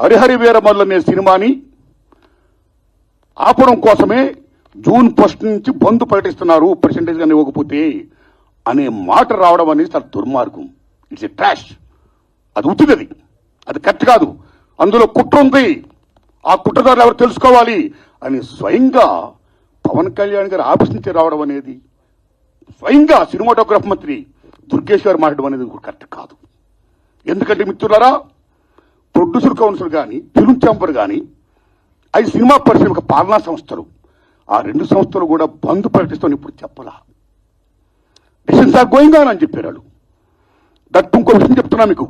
హరిహరి వీరమల్లు అనే సినిమాని ఆపడం కోసమే జూన్ 1 నుంచి బంద్ ప్రకటిస్తున్నారు పర్సెంటేజ్ కానీ ఇవ్వకపోతే అనే మాట రావడం అనేది చాలా దుర్మార్గం. It's a trash. అది ఉత్తిది, అది కరెక్ట్ కాదు. అందులో కుట్ర ఉంది. ఆ కుట్రదారులు ఎవరు తెలుసుకోవాలి అని స్వయంగా పవన్ కళ్యాణ్ గారు ఆఫీస్ నుంచి రావడం అనేది, స్వయంగా సినిమాటోగ్రఫీ మంత్రి దుర్గేష్ గారు మాట్లాడడం అనేది కరెక్ట్ కాదు. ఎందుకంటే మిత్రులారా, ప్రొడ్యూసర్ కౌన్సిల్ కానీ, ఫిల్మ్ ఛాంబర్ కానీ, అవి సినిమా పరిశ్రమ పాలనా సంస్థలు, ఆ 2 సంస్థలు కూడా బంద్ ప్రకటిస్తామని ఇప్పుడు చెప్పాలా. డిసిషన్స్ ఆర్ గోయింగ్ ఆన్ అని చెప్పారు వాళ్ళు. దట్ ఇంకో విషయం చెప్తున్నా మీకు,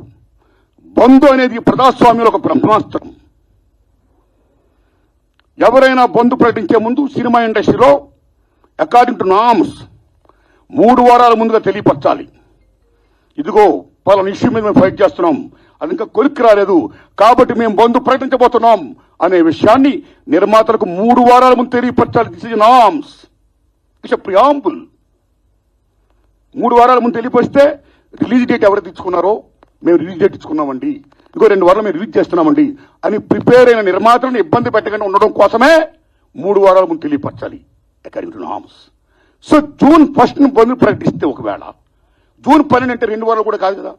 బంద్ అనేది ప్రజాస్వామ్యంలో ఒక బ్రహ్మాస్త్రం. ఎవరైనా బంద్ ప్రకటించే ముందు సినిమా ఇండస్ట్రీలో అకార్డింగ్ టు నామ్స్ 3 వారాల ముందుగా తెలియపరచాలి. ఇదిగో పలానా ఇష్యూ మీద మేము ఫైట్ చేస్తున్నాం, అది ఇంకా కొలిక్కి రాలేదు కాబట్టి మేము బంద్ ప్రకటించబోతున్నాం అనే విషయాన్ని నిర్మాతలకు 3 వారాల ముందు తెలియపరచాలి. This is norms, it's a preamble. 3 వారాల ముందు తెలియపరిస్తే రిలీజ్ డేట్ ఎవరు తెచ్చుకున్నారో, మేము రిలీజ్ డేట్ ఇచ్చుకున్నామండి, ఇంకో 2 వారాలు మేము రిలీజ్ చేస్తున్నామండి అని ప్రిపేర్ అయిన నిర్మాతలను ఇబ్బంది పెట్టకుండా ఉండడం కోసమే 3 వారాల ముందు తెలియపరచాలి according to norms. So June 1 bandh ప్రకటిస్తే, ఒకవేళ జూన్ 12 అంటే 2 వారాలు కూడా కాదు కదా,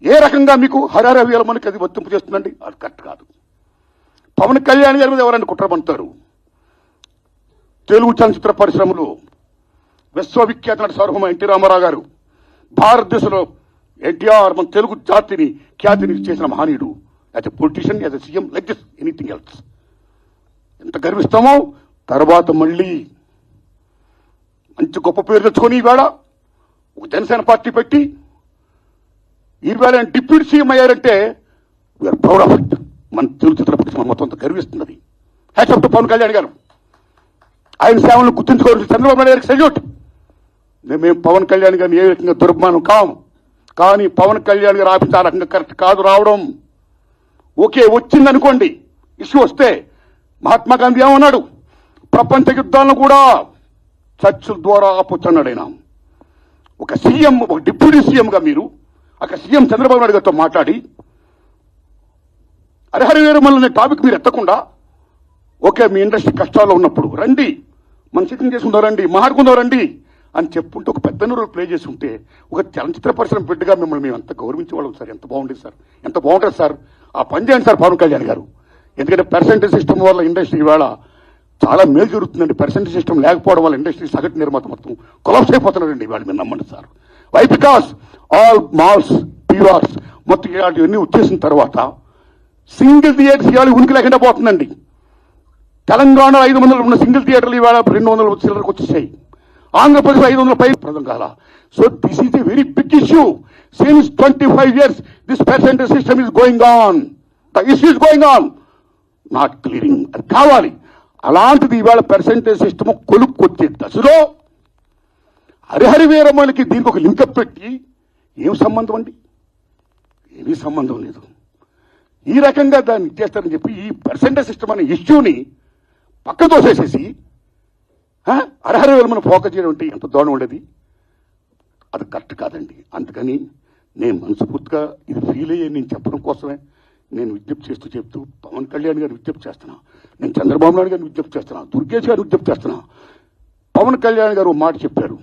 ఏ రకంగా మీకు హరిహర వీరమల్లుకి అది వర్తింపు చేస్తుందండి? అది కరెక్ట్ కాదు. పవన్ కళ్యాణ్ గారి మీద ఎవరైనా కుట్రపడతారు. తెలుగు చలనచిత్ర పరిశ్రమలో విశ్వవిఖ్యాత నట సార్వభౌమ ఎన్టీ రామారావు గారు, భారతదేశంలో ఎన్టీఆర్ మన తెలుగు జాతిని ఖ్యాతిని చేసిన మహనీయుడు. As a politician, as a CM, like this anything else. ఎంత గర్విస్తామో. తర్వాత మళ్ళీ మంచి గొప్ప పేరు తెచ్చుకొని ఈవేళ ఒక జనసేన పార్టీ పెట్టి ఈవేళ డిప్యూటీ సీఎం అయ్యారంటే వీఆర్ ప్రౌడ్ ఆఫ్ ఇట్. మన తెలుగు చిత్ర పరిశ్రమ మొత్తం గర్విస్తున్నది. Hats off to Pawan Kalyan garu. ఆయన సేవలను గుర్తుంచుకోవాల్సిన చంద్రబాబు నాయుడు గారికి సెల్యూట్. మేము పవన్ కళ్యాణ్ గారిని ఏ రకంగా దుర్మానం కాము, కానీ పవన్ కళ్యాణ్ గారు ఆఫీస్ ఆ రకంగా కరెక్ట్ కాదు రావడం. ఓకే, వచ్చిందనుకోండి, ఇష్యూ వస్తే మహాత్మా గాంధీ ఏమన్నాడు? ప్రపంచ యుద్ధాలను కూడా చర్చల ద్వారా ఆపొచ్చన్నాడు ఆయన. ఒక సీఎం, ఒక డిప్యూటీ సీఎంగా మీరు అక్కడ సీఎం చంద్రబాబు నాయుడు గారితో మాట్లాడి హరిహర వీరమల్లు అనే టాపిక్ మీరు ఎత్తకుండా, ఓకే మీ ఇండస్ట్రీ కష్టాల్లో ఉన్నప్పుడు రండి, మనం సిట్టింగ్ చేసుకుందాం రండి, మాట్లాడుకుందాం రండి అని చెప్పుకుంటే ఒక పెద్ద రోల్ ప్లే చేసి ఉంటే, ఒక చలనచిత్ర పరిశ్రమ బిడ్డగా మిమ్మల్ని మేము ఎంత గౌరవించేవాళ్ళం సార్. ఎంత బాగుండేది సార్, ఎంత బాగుంటుంది సార్. ఆ పని చేయండి సార్ పవన్ కళ్యాణ్ గారు. ఎందుకంటే పర్సెంటేజ్ సిస్టమ్ వల్ల ఇండస్ట్రీ ఇవాళ చాలా మేలు జరుగుతుందండి. పర్సెంటేజ్ సిస్టమ్ లేకపోవడం వల్ల ఇండస్ట్రీ సగటు నిర్మాత మొత్తం కొలాప్స్ అయిపోతున్నారండి ఇవాళ. మీరు నమ్మండి sir. Why? Because all malls, PRs మొత్తం ఇవన్నీ వచ్చేసిన తర్వాత సింగిల్ థియేటర్స్ ఇవాళ ఉనికి లేకుండా పోతుందండి. తెలంగాణ 500 ఉన్న సింగిల్ థియేటర్లు ఇవాళ 200 చిల్లరకు వచ్చేసాయి. ఆంధ్రప్రదేశ్ 500 పై ప్రజం కాల. So this is a very big issue. Since 25 years this percentage system is going on. The issue is going on, not clearing. అది కావాలి. అలాంటిది ఇవాళ పర్సెంటేజ్ సిస్టమ్ కొలుక్కొచ్చే దశలో హరిహర వీరమల్లుకి దీనికి ఒక లింకప్ పెట్టి ఏం సంబంధం అండి? ఏమీ సంబంధం లేదు. ఈ రకంగా దాన్ని చేస్తారని చెప్పి ఈ పర్సెంటేజ్ సిస్టమ్ అనే ఇష్యూని పక్క తోసేసేసి హరిహర వీరమల్లు ఫోకస్ చేయడం అంటే ఎంత దూరం ఉండేది. అది కరెక్ట్ కాదండి. అందుకని నేను మనస్ఫూర్తిగా ఇది ఫీల్ అయ్యే నేను చెప్పడం కోసమే నేను విజ్ఞప్తి చెప్తూ పవన్ కళ్యాణ్ గారిని విజ్ఞప్తి చేస్తున్నా, నేను చంద్రబాబు నాయుడు గారిని విజ్ఞప్తి చేస్తున్నా, దుర్గేష్ గారిని విజ్ఞప్తి చేస్తున్నా. పవన్ కళ్యాణ్ గారు మాట చెప్పారు,